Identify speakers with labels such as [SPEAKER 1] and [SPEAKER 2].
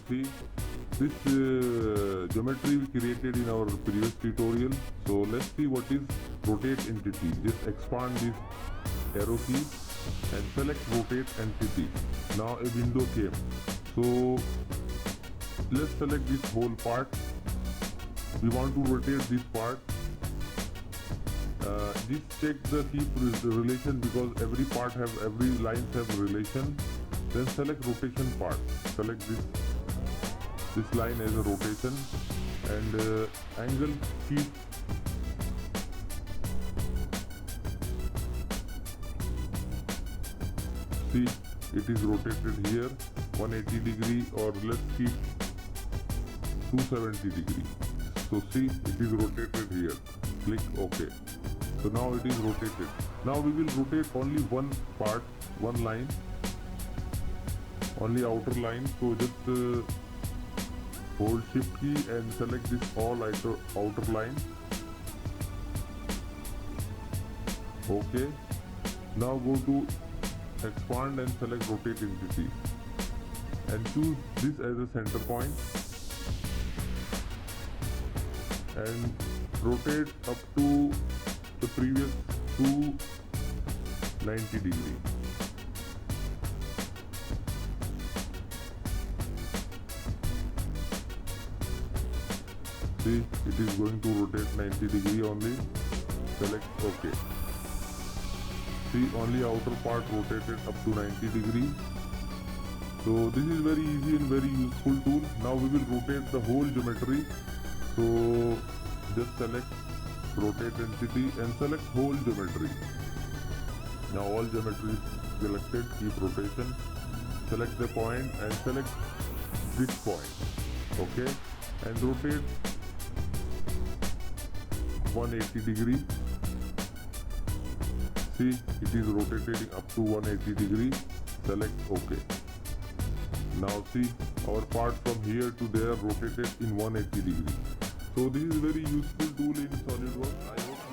[SPEAKER 1] See, this geometry we created in our previous tutorial. So let's see what is rotate entity. Just expand this arrow key and select rotate entity. Now a window came. So let's select this whole part. We want to rotate this part. Just check the keep relation, because every lines have relation. Then select rotation part. Select this line as a rotation, and angle keep. See, it is rotated here 180 degree, or let's keep 270 degree. So see, it is rotated here. Click OK. So now it is rotated. Now we will rotate only one part, one line, only outer line. So just hold shift key and select this all outer line. OK. Now go to expand and select rotate entity and choose this as a center point and rotate up to the previous 290 degree. See, it is going to rotate 90 degree only. Select OK. See, only outer part rotated up to 90 degree. So this is very easy and very useful tool. Now we will rotate the whole geometry. So just select rotate entity and select whole geometry. Now all geometry is selected. Keep rotation. Select the point and select this point. Okay, and rotate 180 degree. See, it is rotating up to 180 degree. Select OK. Now see, our part from here to there rotated in 180 degree. So this is very useful tool in SolidWorks. I hope